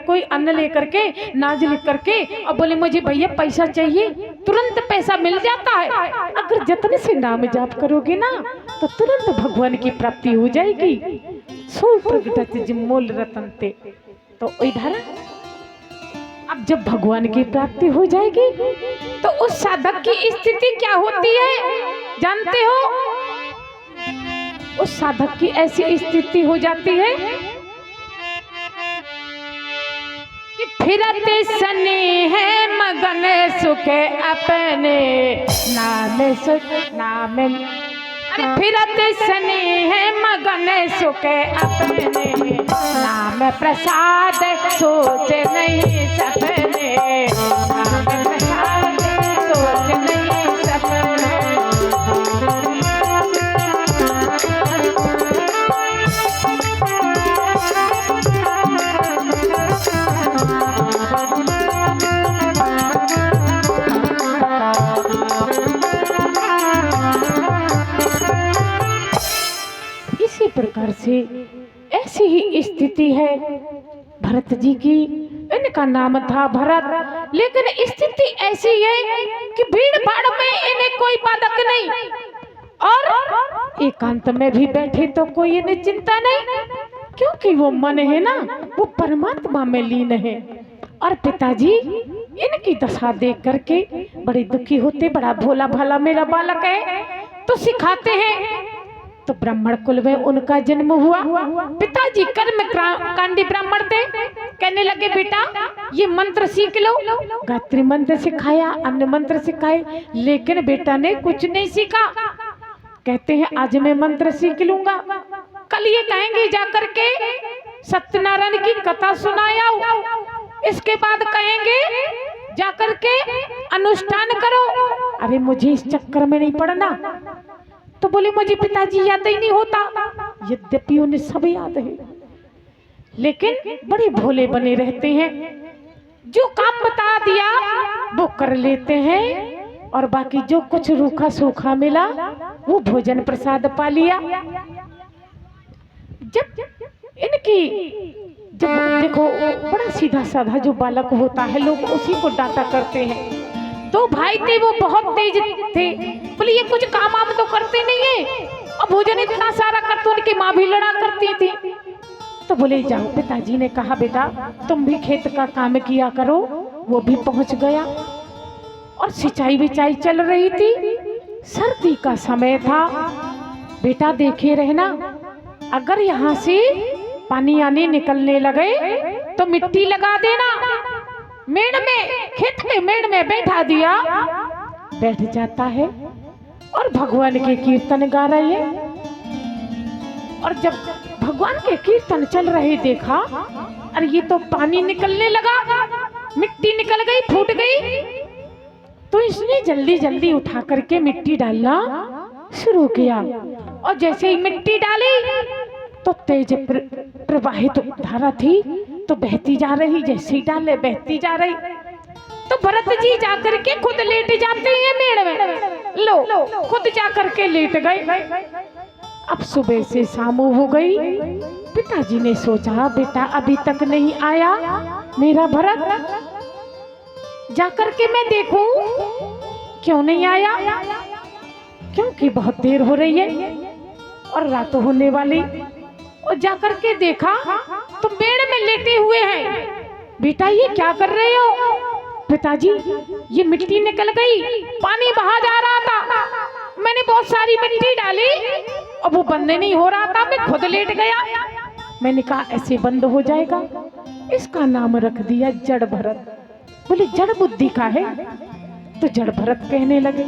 कोई अन्न लेकर के, नाज लिख करके और बोले मुझे भैया पैसा चाहिए, तुरंत पैसा मिल जाता है। अगर जतन से नाम जाप करोगे ना तो तुरंत भगवान की प्राप्ति हो जाएगी। सो प्रगटत जिमोल रतनते। तो इधर अब जब भगवान की प्राप्ति हो जाएगी तो उस साधक की स्थिति क्या होती है जानते हो? उस साधक की ऐसी स्थिति हो जाती है कि फिरते सने है मगन सुख अपने नाम सुख नाम। अरे फिरते सने है मगन सुख अपने नाम प्रसाद सोच नहीं सपने। नाम प्रसाद सोच नहीं सपने। इसी प्रकार से ऐसी ही स्थिति है भरत जी की। इनका नाम था भरत, लेकिन स्थिति ऐसी है कि भीड़ भाड़ में इन्हें कोई बाधक नहीं और एकांत में भी बैठे तो कोई इन्हें चिंता नहीं, क्योंकि वो मन है ना वो परमात्मा में लीन है। और पिताजी इनकी दशा देख करके बड़े दुखी होते। बड़ा भोला भाला मेरा बालक है तो सिखाते हैं। तो ब्राह्मण कुल में उनका जन्म हुआ। पिताजी कर्म कांडी ब्राह्मण थे। कहने लगे बेटा ये मंत्र सीख लो। गायत्री मंत्र सिखाया, अन्य मंत्र सिखाए, लेकिन बेटा ने कुछ नहीं सीखा। कहते हैं आज मैं मंत्र सीख लूंगा, कल ये कहेंगे जाकर के सत्यनारायण की कथा सुनाया, इसके बाद कहेंगे जाकर के अनुष्ठान करो। अरे मुझे इस चक्कर में नहीं पड़ना। तो बोले मुझे पिताजी याद ही नहीं होता। यद्यपि उन्हें सब याद है, लेकिन बड़े भोले बने रहते हैं। जो काम बता दिया वो कर लेते हैं और बाकी जो कुछ रूखा सूखा मिला वो भोजन प्रसाद पा लिया। जब इनकी जब देखो बड़ा सीधा साधा जो बालक होता है लोग उसी को डांटा करते हैं। दो भाई थे वो बहुत तेज थे। बोले ये कुछ काम आम तो करते नहीं है और भोजन इतना सारा करते। उनकी माँ भी लड़ा करती थी। तो बोले जाओ। पिताजी ने कहा बेटा तुम भी खेत का काम किया करो। वो भी पहुंच गया और सिंचाई बिचाई चल रही थी। सर्दी का समय था। बेटा देखे रहना, अगर यहाँ से पानी आने निकलने लगे तो मिट्टी लगा देना। मेड़ में, खेत के मेड़ में बैठा दिया, बैठ जाता है और भगवान के कीर्तन गा रहे हैं। और जब भगवान के कीर्तन चल रहे देखा अरे ये तो पानी निकलने लगा, मिट्टी निकल गई, फूट गई। तो इसने जल्दी जल्दी उठा करके मिट्टी डालना शुरू किया और जैसे ही मिट्टी डाली तो तेज प्रवाहित धारा थी तो बहती जा रही। जैसे ही डाले बहती जा रही। तो भरत जी जाकर के खुद लेट जाते हैं मेड़ में। लो खुद जाकर के लेट गए। अब सुबह से शाम हो गई। पिताजी ने सोचा बेटा अभी तक नहीं आया मेरा भरत, जाकर के मैं देखूं क्यों नहीं आया, क्योंकि बहुत देर हो रही है और रात होने वाली। और जाकर के देखा तो पेड़ में लेटे हुए हैं। बेटा ये क्या कर रहे हो? पिताजी ये मिट्टी निकल गई, पानी बहा जा रहा था, मैंने बहुत सारी मिट्टी डाली और वो बंद नहीं हो रहा था, मैं खुद लेट गया। मैंने कहा ऐसे बंद हो जाएगा। इसका नाम रख दिया जड़ भरत। बोले जड़ बुद्धि का है तो जड़ भरत कहने लगे।